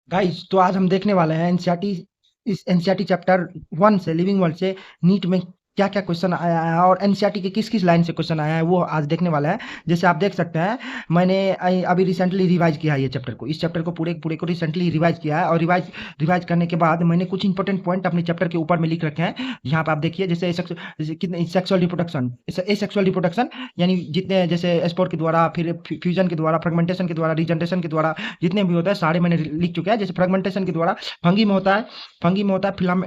Guys, तो आज हम देखने वाले हैं एनसीईआरटी। इस एनसीईआरटी चैप्टर 1 से, लिविंग वर्ल्ड से नीट में क्या क्या क्वेश्चन आया है और एनसीईआरटी के किस किस लाइन से क्वेश्चन आया है वो आज देखने वाला है। जैसे आप देख सकते हैं, मैंने अभी रिसेंटली रिवाइज किया है ये चैप्टर को। इस चैप्टर को पूरे पूरे को रिसेंटली रिवाइज किया है और रिवाइज रिवाइज करने के बाद मैंने कुछ इंपॉर्टेंट पॉइंट अपने चैप्टर के ऊपर में लिख रखे हैं। यहाँ पे आप देखिए, जैसे सेक्सुअल रिप्रोडक्शन, एसेक्सुअल रिप्रोडक्शन यानी जितने जैसे स्पोर के द्वारा, फिर फ्यूजन के द्वारा, फ्रेगमेंटेशन के द्वारा, रिजनरेशन के द्वारा जितने भी होता है सारे मैंने लिख चुके हैं। जैसे फ्रेगमेंटेशन के द्वारा फंगी में होता है,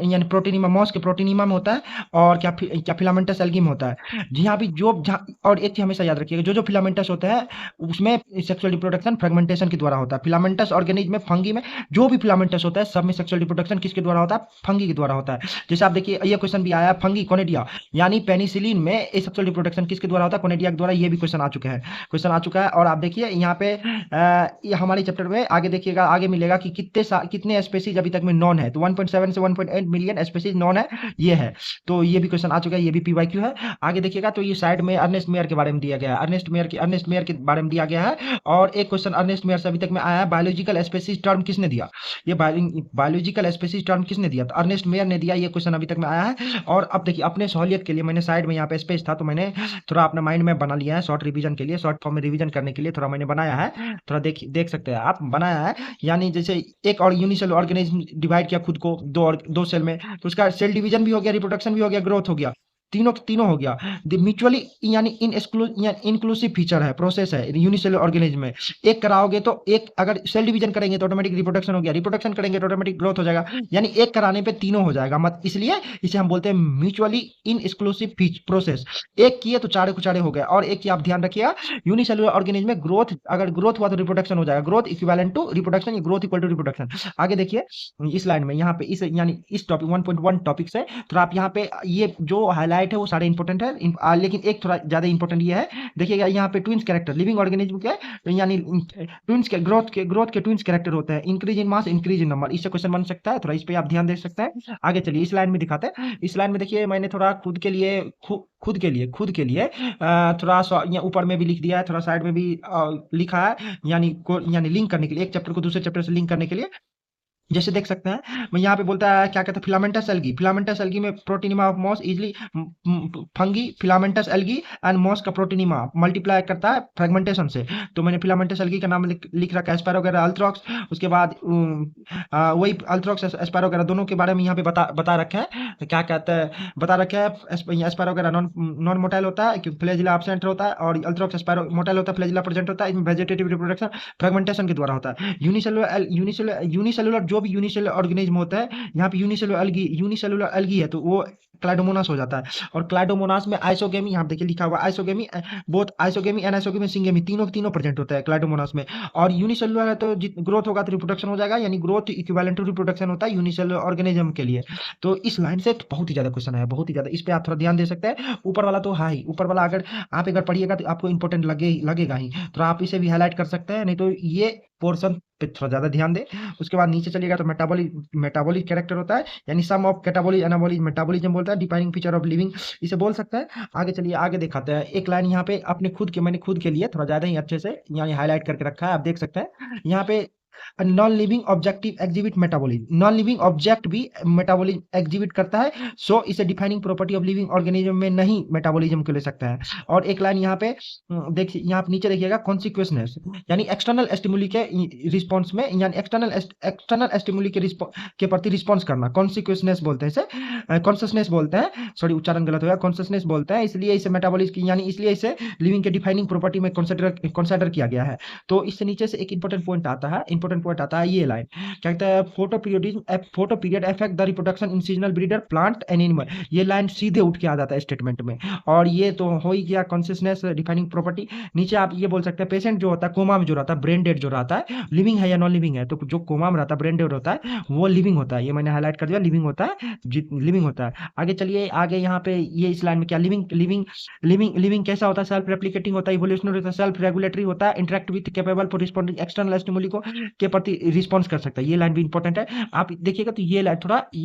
यानी प्रोटीनिमा, मॉस के प्रोटीनिमा में होता है, और क्या फिलामेंटस एल्गी में होता है। जहाँ भी जो जहाँ, और एक चीज हमेशा याद रखिएगा, जो जो फिलामेंटस होता है उसमें सेक्सुअल रिप्रोडक्शन फ्रेगमेंटेशन के द्वारा होता है। फिलामेंटस ऑर्गेनिज्म में, फंगी में जो भी फिलामेंटस होता है सब में सेक्सुअल रिप्रोडक्शन किसके द्वारा होता है? फंगी के द्वारा होता है। जैसे आप देखिए, ये क्वेश्चन भी आया, फंगी कोनेडिया यानी पेनिसिलिन में सेक्सुअल रिप्रोडक्शन किसके द्वारा होता है? कोनेडिया के द्वारा। ये भी क्वेश्चन आ चुका है, और आप देखिए यहाँ पे ये हमारे चैप्टर में आगे देखिएगा, आगे मिलेगा कि कितने स्पेसीज अभी तक में नॉन है। तो 1.7 से 1.8 मिलियन स्पेसीज नॉन है, ये है। तो ये भी क्वेश्चन आ चुका है, ये भी पीवाईक्यू है। आगे देखिएगा तो ये साइड में अर्नेस्ट मेयर के बारे में दिया गया है, अर्नेस्ट मेयर के बारे में दिया गया है। और एक क्वेश्चन अर्नेस्ट मेयर से अभी तक में आया है, बायोलॉजिकल स्पेसीज टर्म किसने दिया? ये बायोलॉजिकल स्पेसीज टर्म किसने दिया? तो अर्नेस्ट मेयर ने दिया। ये क्वेश्चन अभी तक में आया है। और अब देखिए, अपने सहूलियत के लिए मैंने साइड में यहाँ पे स्पेस था तो मैंने थोड़ा अपना माइंड में बना लिया है, शॉर्ट रिवीजन के लिए, शॉर्ट फॉर्म में रिवीजन करने के लिए थोड़ा मैंने बनाया है। थोड़ा देख सकते हैं आप, बनाया है। यानी जैसे एक और यूनिसेल ऑर्गेनिज्म डिवाइड किया खुद को दो सेल में, तो उसका सेल डिवीजन भी हो गया, रिप्रोडक्शन भी हो गया, ग्रोथ हो गया, तीनों हो गया। म्यूचुअली यानी इंक्लूसिव फीचर है, प्रोसेस है यूनिसेलुलर ऑर्गेनिज्म में। एक कराओगे तो एक, अगर सेल डिवीजन करेंगे तो ऑटोमेटिक रिप्रोडक्शन हो गया, रिप्रोडक्शन करेंगे तो ऑटोमेटिक ग्रोथ हो जाएगा। यानी एक कराने पे तीनों हो जाएगा, मत इसलिए इसे हम बोलते हैं म्यूचुअली इन एक्सक्लूसिव प्रोसेस। एक किए तो चारे को चारे हो गए। और एक चीज आप ध्यान रखिएगा, यूनिसेलुलर ऑर्गेनिज्म में ग्रोथ, अगर ग्रोथ हुआ तो रिप्रोडक्शन हो जाएगा, growth equivalent to reproduction, growth equal to reproduction. आगे देखिए इस लाइन में, यहाँ पे इस यानी इस टॉपिक 1.1 टॉपिक से, तो आप यहाँ पे ये जो हाईलाइट है वो सारे इंपॉर्टेंट है, लेकिन एक थोड़ा ज्यादा इंपॉर्टेंट ये है। देखिएगा यहाँ पे ट्विंस कैरेक्टर लिविंग ऑर्गेनिज्म के, यानी ट्विंस के ग्रोथ के ट्विंस कैरेक्टर होते हैं, increase in mass, increase in number. इससे क्वेश्चन बन सकता है, थोड़ा इस पे आप ध्यान दे सकते हैं। आगे चलिए इस लाइन में दिखाते हैं। इस लाइन में देखिए, मैंने थोड़ा खुद के लिए थोड़ा सा यहाँ ऊपर में भी लिख दिया है, थोड़ा साइड में भी लिखा है, यानी लिंक करने के लिए, एक चैप्टर को दूसरे चैप्टर से लिंक करने के लिए। जैसे देख सकते हैं, मैं यहाँ पे बोलता है, क्या कहते हैं, फिलामेंटस एल्गी में protonema of moss easily, fungi filamentous algae and moss का प्रोटीनिमा मल्टीप्लाई करता है फ्रेगमेंटेशन से। तो मैंने फिलामेंटस एल्गी का नाम लिख रखा है, एस्पेरोगेरा अल्ट्रॉक्स। उसके बाद वही अल्ट्रॉक्स एस्पेरोगेरा दोनों के बारे में यहाँ पे बता रखा है। तो क्या कहते हैं, बता रखा है, एस्पेरोगेरा नॉन नॉन मोटाइल होता है क्योंकि फ्लैजिला एब्सेंट होता है, और अल्ट्रॉक्स एस्पेरो मोटाइल होता है, फ्लैजिला प्रेजेंट होता है। इसमें वेजिटेटिव रिप्रोडक्शन फ्रेगमेंटेशन के द्वारा होता है। यूनिसेलुलर जो भी यूनिसेलुलर ऑर्गेनिज्म होता है, यहाँ पे यूनिसेलुलर एल्गी है तो वो क्लाइडोमोनास हो जाता है। और क्लाइडोमोनास में आइसोगेमी, यहाँ पे देखिए लिखा हुआ isogamy, both isogamy, anisogamy, syngamy, तीनों प्रेजेंट होता है क्लाइडोमोनास में। और यूनिसेलुलर है तो ग्रोथ होगा तो रिप्रोडक्शन हो जाएगा, यानी ग्रोथ इक्विवेलेंट टू रिप्रोडक्शन होता है यूनिसेलुलर ऑर्गेनिज्म के लिए। तो इस लाइन से बहुत ही ज्यादा क्वेश्चन है, बहुत ही ज्यादा, इस पे आप थोड़ा ध्यान दे सकते हैं। ऊपर वाला तो है ही, ऊपर वाला अगर आप एक बार पढ़िएगा तो आपको इंपॉर्टेंट लगेगा ही, तो आप इसे भी हाईलाइट कर सकते हैं, नहीं तो ये पोर्शन पे थोड़ा ज्यादा ध्यान दें। उसके बाद नीचे चलिएगा तो मेटाबॉलिक कैरेक्टर होता है, यानी सम ऑफ कैटाबॉलिक एनाबॉलिक मेटाबॉलिज्म बोलता है, डिफाइनिंग फीचर ऑफ लिविंग, इसे बोल सकता है। आगे चलिए, आगे दिखाते हैं एक लाइन यहाँ पे मैंने खुद के लिए थोड़ा ज्यादा ही अच्छे से यानी हाईलाइट करके रखा है, आप देख सकते हैं यहाँ पे। Non living objective exhibit metabolism, non living object भी मेटाबॉलिज्म एग्जिबिट करता है, सो इसे defining property of living organism में नहीं मेटाबॉलिज्म को ले सकता है। और एक लाइन यहाँ पे देखिए, यहाँ पे नीचे देखिएगा, कॉन्सिक्वेंसनेस यानी एक्सटर्नल स्टिमुली के रिस्पॉन्स में, यानी एक्सटर्नल स्टिमुली के प्रति रिस्पॉन्स करना, कॉन्सिक्वेंसनेस बोलते हैं इसे, कॉन्सियसनेस बोलते हैं, सॉरी उच्चारण गलत हो गया, कॉन्सियसनेस बोलते हैं। इसलिए इसे मेटाबॉलिज्म, यानी इसलिए इसे लिविंग के डिफाइनिंग प्रॉपर्टी में कंसिडर किया गया है। तो इससे नीचे से एक इंपॉर्टेंट पॉइंट आता है, ये लाइन क्या कहता है, photo period affect the reproduction in seasonal breeder plant and animal. ये लाइन सीधे उठ के आ जाता है स्टेटमेंट में। और ये तो हो ही गया कॉन्सियसनेस डिफाइनिंग प्रॉपर्टी। नीचे आप ये बोल सकते हैं, पेशेंट जो होता है कोमा में जो रहता है, ब्रेन डेड जो रहता है, लिविंग है या नॉन लिविंग है? तो जो कोमा में रहता है, ब्रेन डेड होता है, वो लिविंग होता है, ये मैंने हाईलाइट कर दिया, लिविंग होता है, लिविंग होता है। आगे चलिए, आगे यहाँ पे ये इस लाइन में क्या, लिविंग कैसा होता है? सेल्फ रेप्लिकेटिंग होता है, इवोल्यूशनरी होता है, सेल्फ रेगुलेटरी होता है, interact with capable for responding external stimuli को के प्रति रिस्पॉन्स कर सकता है। ये लाइन भी इंपॉर्टेंट है। आप देखिएगा तो ये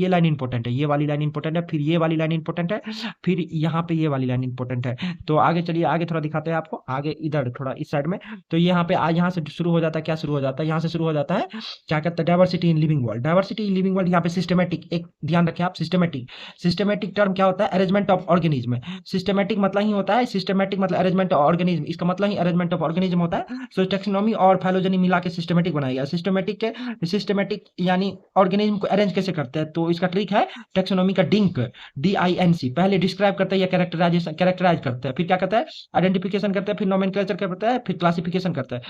लाइन इंपॉर्टेंट है, ये वाली लाइन इंपॉर्टेंट है, फिर ये वाली लाइन इंपॉर्टेंट है, फिर यहाँ पे ये वाली लाइन इंपॉर्टेंट है। तो आगे चलिए, आगे थोड़ा दिखाते हैं आपको, आगे इधर थोड़ा इस साइड में। तो यहाँ पे यहाँ से शुरू हो जाता है, क्या शुरू हो जाता है, यहाँ से शुरू हो जाता है, क्या कहते हैं, diversity in living world. Diversity in living world, यहाँ पे सिस्टमेटिक, एक ध्यान रखें आप, सिस्टमेटिक। सिस्टमेटिक टर्म क्या होता है, अरेंजमेंट ऑफ ऑर्गेनिज्म। सिस्टमेटिक मतलब ही होता है, सिस्टमेटिक मतलब अरेंजमेंट ऑफ ऑर्गेनिज्म, इसका मतलब ही अरेंजमेंट ऑफ ऑर्गेनिज्म होता है। सो टैक्सोनॉमी और फाइलोजेनी मिला के सिस्टमेटिक बनाया गया। सिस्टमेटिक यानी ऑर्गेनिज्म को अरेंज कैसे करते हैं, तो इसका ट्रिक है टैक्सोनॉमी का डिंक, DINC। पहले डिस्क्राइब करता है या कैरेक्टराइज करता है, फिर क्या करता है, आइडेंटिफिकेशन करता है, फिर नोमेनक्लेचर करता है, फिर क्लासिफिकेशन करता है।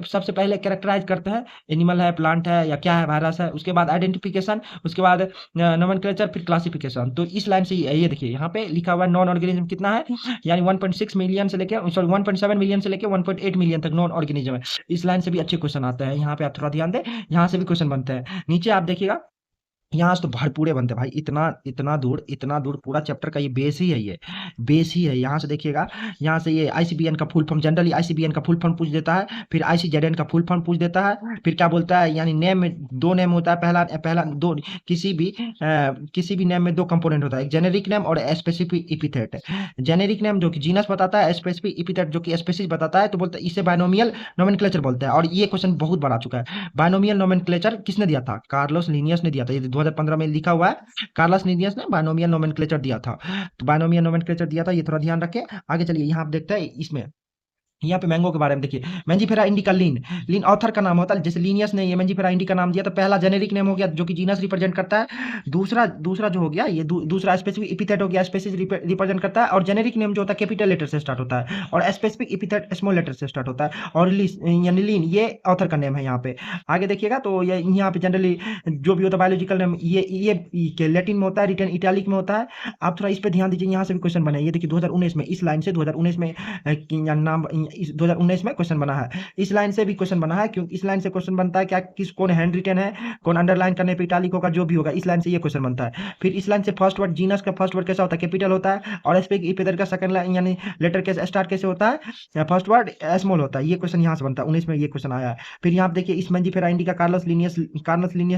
सबसे पहले कैरेक्टराइज करता है, एनिमल है, प्लांट है, या क्या है, वायरस है। उसके बाद आइडेंटिफिकेशन, उसके बाद नोमेनक्लेचर, फिर क्लासिफिकेशन। तो इस लाइन से ये देखिए यहाँ पे लिखा हुआ है नॉन ऑर्गेनिज्म कितना है, यानी 1.6 मिलियन से लेके, सॉरी 1.7 मिलियन से लेके 1.8 मिलियन तक नॉन ऑर्गेनिज्म है। इस लाइन से भी अच्छे क्वेश्चन आते हैं, यहाँ पे आप थोड़ा ध्यान दें, यहाँ से भी क्वेश्चन बनते हैं। नीचे आप देखिएगा, यहाँ से तो भरपूरे बनते हैं भाई, इतना दूर पूरा चैप्टर का ये बेस ही है, ये बेस ही है। यहाँ से देखिएगा, यहाँ से ये ICBN का फुल फॉर्म, जनरली ICBN का फुल फॉर्म पूछ देता है, फिर ICZN का फुल फॉर्म पूछ देता है, फिर क्या बोलता है, यानी नेम में दो नेम होता है, पहला दो, किसी भी नेम में दो कंपोनेंट होता है, एक जेनेरिक नेम और स्पेसिफिक इपिथेट। जेनेरिक नेम जो कि जीनस बताता है, स्पेसिफिक इपिथेट जो कि स्पेसीज बताता है, तो बोलता है इसे बायनोमियल नोमेनक्लेचर बोलते हैं। और ये क्वेश्चन बहुत बार आ चुका है। बायनोमियल नोमेनक्लेचर किसने दिया था, कार्लोस लिनियस ने दिया था। ये 2015 में लिखा हुआ है, कार्लोस लिनियस ने बायनोमियल नोमेनक्लेचर दिया था। तो बायनोमियल नोमेनक्लेचर दिया था, ये थोड़ा ध्यान रखें। आगे चलिए, यहाँ आप देखते हैं इसमें, यहाँ पे मैंगो के बारे में देखिए, मैंजीफेरा इंडिका लीन ऑथर का नाम होता है। जैसे लीनियस ने ये मैंजीफेरा इंडिका नाम दिया, तो पहला जेनेरिक नेम हो गया जो कि जीनस रिप्रेजेंट करता है। दूसरा जो हो गया, ये दूसरा स्पेसिफिक एपिथेट हो गया, स्पेसीज रिप्रेजेंट करता है। और जेनेरिक नेम जो होता है कैपिटल लेटर से स्टार्ट होता है, और स्पेसिफिक एपिथेट स्मॉल लेटर से स्टार्ट होता है। और यानी लीन ये ऑथर का नेम है यहाँ पे। आगे देखिएगा तो ये यहाँ पे जनरली जो भी होता है बायोलॉजिकल नेम, ये लैटिन में होता है, रिटर्न इटैलिक में होता है। आप थोड़ा इस पे ध्यान दीजिए, यहाँ से भी क्वेश्चन बने। ये देखिए 2019 में, इस लाइन से 2019 में नाम, 2019 में क्वेश्चन बना है। इस लाइन से भी क्वेश्चन बना है, क्योंकि इस लाइन से क्वेश्चन बनता है क्या, कौन हैंड रिटन है, कौन अंडरलाइन करने पे इटालिक होगा, जो भी होगा, इस लाइन से ये क्वेश्चन बनता है। फिर इस लाइन से फर्स्ट वर्ड, जीनस का फर्स्ट वर्ड कैसा होता है, कैपिटल होता है। और स्पेसिफिक एपिथेट का सेकंड लाइन यानी लेटर कैसे स्टार्ट कैसे होता है, फर्स्ट वर्ड स्मॉल होता है। ये क्वेश्चन यहाँ से बनता है, 19 में ये क्वेश्चन आया है। फिर यहाँ देखिए, इस मैंजीफेरा इंडिका कार्लोस लिनियस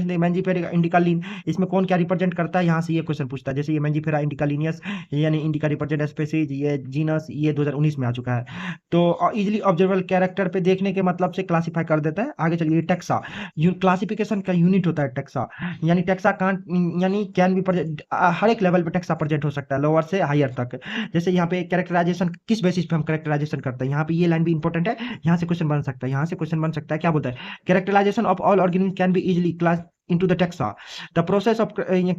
ने मैंजीफेरा इंडिका लीन, इसमें कौन क्या रिप्रेजेंट करता है, यहाँ से ये क्वेश्चन पूछता है। जैसे ये मैंजीफेरा इंडिका लीनियस यानी इंडिका रिप्रेजेंट स्पेसीज, ये जीनस, ये 2019 में आ चुका है। तो इजिली ऑब्जर्वेबल कैरेक्टर पे देखने के मतलब से क्लासिफाई कर देता है। आगे चलिए, टेक्सा क्लासिफिकेशन का यूनिट होता है टेक्सा, यानी टेक्सा कांट यानी कैन भी हर एक लेवल पे टेक्सा प्रेजेंट हो सकता है, लोअर से हायर तक। जैसे यहाँ पे कैरेक्टराइजेशन किस बेसिस पे हम कैरेक्टराइजेशन करते हैं, यहाँ पे ये लाइन भी इंपॉर्टेंट है, यहाँ से क्वेश्चन बन सकता है, यहाँ से क्वेश्चन बन सकता है। क्या बोलता है, characterization of all organism can be easily class into the taxa. The process of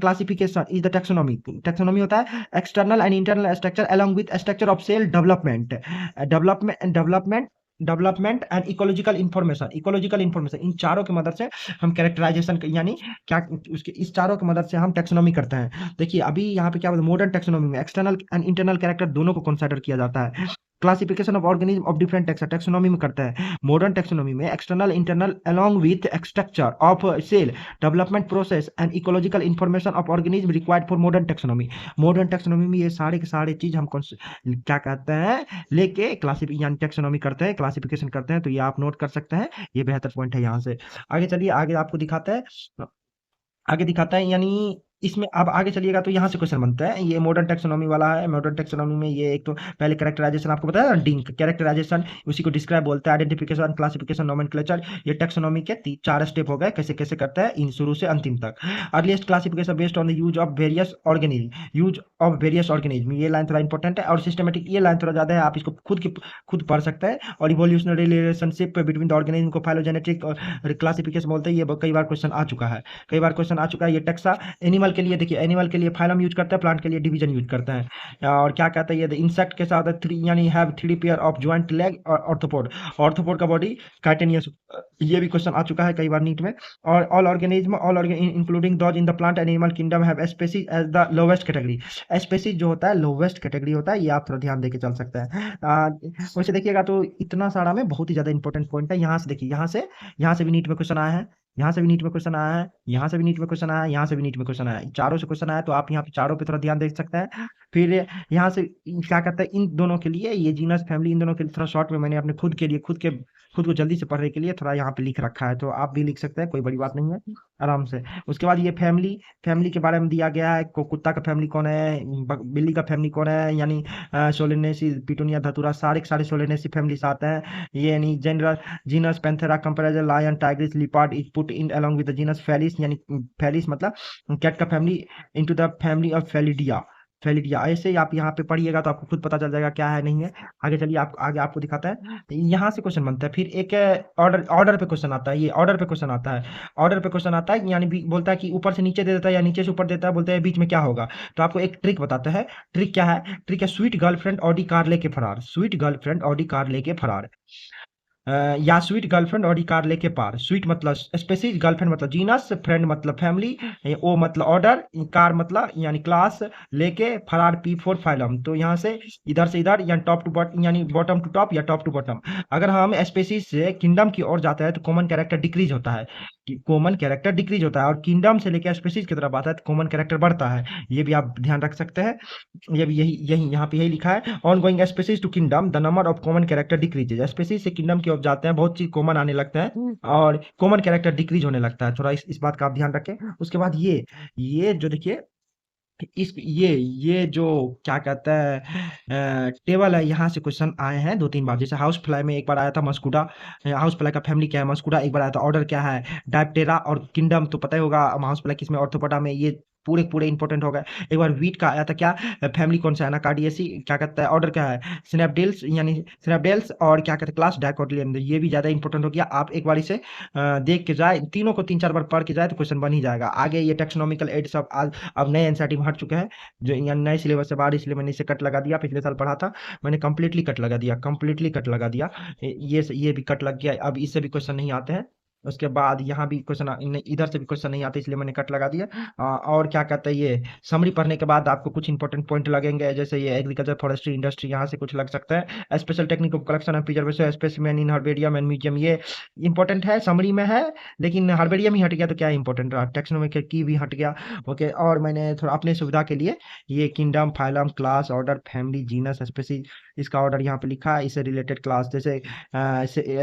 classification is the taxonomy. Taxonomy होता है external and internal structure along with structure of cell development, development and ecological information, इन चारों की मदद से हम characterisation यानी क्या, उसके इस चारों की मदद से हम टेक्सोनॉमी करते हैं। देखिए अभी यहाँ पे क्या बोलते हैं, मॉडर्न टेक्सोनॉमी में एक्सटर्नल एंड इंटरनल कैरेक्टर दोनों को कंसीडर किया जाता है। Classification of organism of different taxonomy में करता है। मॉडर्न टेक्सोनॉमी में external internal along with structure of cell development process and ecological information of organism required for modern taxonomy. Modern taxonomy में ये सारे के सारे चीज हम क्या कहते हैं, लेके यानी टेक्सोनॉमी करते हैं, क्लासिफिकेशन करते हैं। तो ये आप नोट कर सकते हैं, ये बेहतर पॉइंट है। यहाँ से आगे चलिए, आगे आपको दिखाता है यानी इसमें अब आगे चलिएगा तो यहाँ से क्वेश्चन बनता है। ये मॉडर्न टेक्सोनॉमी वाला है। मॉडर्न टेक्सोनॉमी में ये एक तो पहले कैरेक्टराइजेशन आपको बताया ना, डिंक कैरेक्टराइजेशन, उसी को डिस्क्राइब बोलते हैं, आइडेंटिफिकेशन, क्लासिफिकेशन, नोमेनक्लेचर। ये टेक्सोनॉमी के 4 स्टेप हो गए, कैसे कैसे करता है इन शुरू से अंतिम तक। Earliest classification based on the use of various organism, ये लाइन थोड़ा इंपॉर्टेंट है। और सिस्टमेटिक, ये लाइन थोड़ा ज्यादा है, आप इसको खुद पढ़ सकते हैं। और evolutionary relationship between the organism को फाइलोजेनेटिक और क्लासिफिकेशन बोलते हैं। ये कई बार क्वेश्चन आ चुका है, ये टेक्सा। एनिमल के लिए देखिए, एनिमल के लिए फाइलम यूज करता है, प्लांट के लिए डिवीजन यूज करता है। और क्या कहता है, ये इंसेक्ट के साथ 3 यानी have 3 pair of joint leg और ऑर्थोपोड का बॉडी काइटेनियस, ये भी क्वेश्चन आ चुका है कई बार नीट में। और all organism including those in the plant and animal kingdom have species as the lowest category. Species जो होता है लोवेस्ट कैटेगरी होता है, ये आप थोड़ा ध्यान देके चल सकते हैं। वैसे देखिएगा तो इतना सारा में बहुत ही ज्यादा इंपॉर्टेंट पॉइंट है। यहाँ से देखिए, यहाँ से भी नीट में क्वेश्चन आया है, यहाँ से भी नीट में क्वेश्चन आया है, यहाँ से भी नीट में क्वेश्चन आया है, यहाँ से भी नीट में क्वेश्चन आया है। चारों से क्वेश्चन आया है, तो आप यहाँ पे चारों पे थोड़ा ध्यान दे सकते हैं। फिर यहाँ से क्या कहते हैं, इन दोनों के लिए ये जीनस फैमिली, इन दोनों के लिए थोड़ा शॉर्ट में मैंने अपने खुद के लिए खुद को जल्दी से पढ़ने के लिए थोड़ा यहाँ पे लिख रखा है, तो आप भी लिख सकते हैं, कोई बड़ी बात नहीं है, आराम से। उसके बाद ये फैमिली के बारे में दिया गया है, कुत्ता का फैमिली कौन है, बिल्ली का फैमिली कौन है, यानी सोलेनेसी, पिटूनिया, धतूरा, सारे के सारे सोलेनेसी फैमिलीज आते हैं। ये यानी जनरल जीनस पैंथेरा कंपेरेजर lion tigris leopard is put in along with the genus Felis, यानी फेलिस मतलब कैट का family, into the family of Felidae. Felidae ऐसे ही आप यहाँ पे पढ़िएगा तो आपको खुद पता चल जाएगा क्या है नहीं है। आगे चलिए, आप आगे आपको दिखाता है, यहाँ से क्वेश्चन बनता है। फिर एक ऑर्डर ऑर्डर पे क्वेश्चन आता है, ये ऑर्डर पे क्वेश्चन आता है। ऑर्डर पे क्वेश्चन आता है, यानी बोलता है कि ऊपर से नीचे दे देता है या नीचे से ऊपर देता है, बोलते हैं बीच में क्या होगा। तो आपको एक ट्रिक बताता है। ट्रिक क्या है? ट्रिक है स्वीट गर्लफ्रेंड ऑडी कार लेके फरार, स्वीट गर्लफ्रेंड ऑडी कार लेके फरार। या स्वीट गर्लफ्रेंड और कार लेके पार। स्वीट मतलब स्पेसिस, गर्लफ्रेंड मतलब जीनस, फ्रेंड मतलब फैमिली, ओ मतलब ऑर्डर, कार मतलब यानी क्लास, लेके फरार पी फॉर फाइलम। तो यहाँ से इधर या टॉप टू बॉटम, यानी बॉटम टू टॉप या टॉप टू बॉटम। अगर हम स्पेसिस से किंगडम की ओर जाते हैं तो कॉमन कैरेक्टर डिक्रीज होता है, कॉमन कैरेक्टर डिक्रीज होता है, और किंगडम से लेकर स्पेसिस की तरफ आता है तो कॉमन कैरेक्टर बढ़ता है। ये भी आप ध्यान रख सकते हैं। ये भी यही यही यहाँ पे यही लिखा है, on going species to kingdom the number of common character decreases. Species से किंगडम की ओर जाते हैं, बहुत चीज कॉमन आने लगता है और कॉमन कैरेक्टर डिक्रीज होने लगता है। थोड़ा इस बात का आप ध्यान रखें। उसके बाद ये जो देखिए, इस ये जो क्या कहता है टेबल है, यहाँ से क्वेश्चन आए हैं 2-3 बार। जैसे हाउस फ्लाई में एक बार आया था मस्कुडा, हाउस फ्लाई का फैमिली क्या है मस्कुडा, एक बार आया था ऑर्डर क्या है डायप्टेरा, और किंगडम तो पता ही होगा हाउस फ्लाई किसमें, ऑर्थोपोडा में। ये पूरे पूरे इंपॉर्टेंट हो गए। एक बार वीट का आया था क्या, फैमिली कौन सा है, एनाकार्डियेसी, क्या कहता है ऑर्डर क्या है स्नैपडेल्स, यानी स्नैपडेल्स, और क्या कहते हैं क्लास डायकोटिलियन। ये भी ज्यादा इंपॉर्टेंट हो गया। आप एक बार इसे देख के जाए, तीनों को 3-4 बार पढ़ के जाए तो क्वेश्चन बन ही जाएगा। आगे ये टेक्सोनॉमिकल एड सब अब नए एनसीईआरटी में हट चुके हैं, जो यहाँ नए सिलेबस से बाहर, इसलिए मैंने इसे कट लगा दिया। पिछले साल पढ़ा था मैंने, कंप्लीटली कट लगा दिया, कंप्लीटली कट लगा दिया। ये भी कट लग गया, अब इससे भी क्वेश्चन नहीं आते हैं। उसके बाद यहाँ भी क्वेश्चन, इधर से भी क्वेश्चन नहीं आते, इसलिए मैंने कट लगा दिया। और क्या कहते हैं, ये समरी पढ़ने के बाद आपको कुछ इंपॉर्टेंट पॉइंट लगेंगे, जैसे ये एग्रीकल्चर, फॉरेस्ट्री, इंडस्ट्री, यहाँ से कुछ लग सकता है। Special technique of collection and preservation specimen in herbarium and museum, ये इंपॉर्टेंट है, समरी में है। लेकिन हर्बेरियम ही हट गया तो क्या इंपॉर्टेंट रहा, टेक्सोनोमिक की भी हट गया। ओके, और मैंने थोड़ा अपने सुविधा के लिए ये kingdom, phylum, class, order, family, genus, species, इसका ऑर्डर यहाँ पे लिखा है। इससे रिलेटेड क्लास, जैसे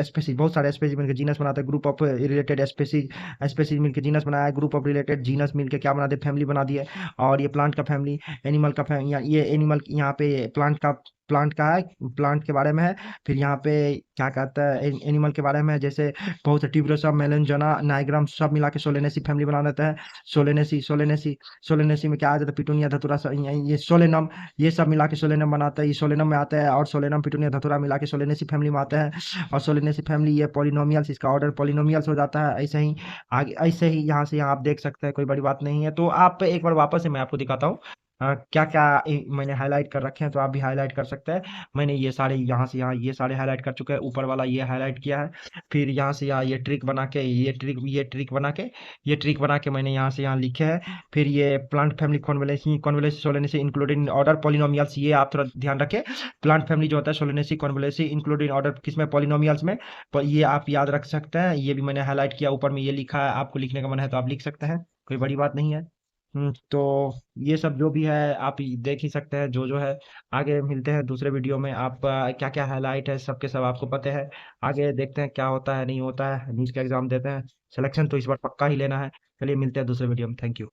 स्पेसीज, बहुत सारे स्पेसीज मिलकर जीनस बनाते हैं, group of related species, species मिलकर जीनस बनाया है, ग्रुप ऑफ रिलेटेड जीनस मिलकर क्या बना दिए, फैमिली बना दिए। और ये प्लांट का फैमिली, एनिमल का फैमिली, ये एनिमल यहाँ पे प्लांट का है, प्लांट के बारे में है। फिर यहाँ पे क्या कहता है एनिमल के बारे में है, जैसे बहुत से ट्यूबरोसा, मेलेंजना, नाइग्राम, सब मिला के सोलेनेसी फैमिली बना देता है। सोलेनेसी में क्या आ जाता है, पिटूनिया, धतूरा, ये सोलेनम, ये सब मिला के सोलेनम बनाता है, ये सोलेनम में आता है। और सोलेनम, पिटूनिया, धतूरा मिला के सोलेनेसी फैमिली में आता है। और सोलेनेसी फैमिली ये पॉलिनोमियल्स, इसका ऑर्डर पॉलिनोमियल्स हो जाता है। ऐसे ही आगे, ऐसे ही यहाँ से यहाँ आप देख सकते हैं, कोई बड़ी बात नहीं है। तो आप एक बार वापस से मैं आपको दिखाता हूँ क्या क्या मैंने हाईलाइट कर रखे हैं, तो आप भी हाईलाइट कर सकते हैं। मैंने ये सारे यहाँ से यहाँ ये सारे हाईलाइट कर चुके हैं, ऊपर वाला ये हाईलाइट किया है। फिर यहाँ से यहाँ ये ट्रिक बना के, ये ट्रिक बना के मैंने यहाँ से यहाँ लिखे हैं। फिर ये plant family Convolvulaceae Solanaceae included in order Polemoniales, ये आप थोड़ा ध्यान रखें। प्लांट फैमिली जो होता है सोलेनेसी कॉन्वोलेसी इंक्लूडेड इन ऑर्डर किसमें, पॉलिनोमियल्स में। ये आप याद रख सकते हैं। ये भी मैंने हाईलाइट किया, ऊपर में ये लिखा है, आपको लिखने का मन है तो आप लिख सकते हैं, कोई बड़ी बात नहीं है। तो ये सब जो भी है आप देख ही सकते हैं, जो जो है। आगे मिलते हैं दूसरे वीडियो में। आप क्या क्या हाईलाइट है सबके सब आपको पता है। आगे देखते हैं क्या होता है नहीं होता है, नीट का एग्जाम देते हैं, सिलेक्शन तो इस बार पक्का ही लेना है। चलिए मिलते हैं दूसरे वीडियो में, थैंक यू।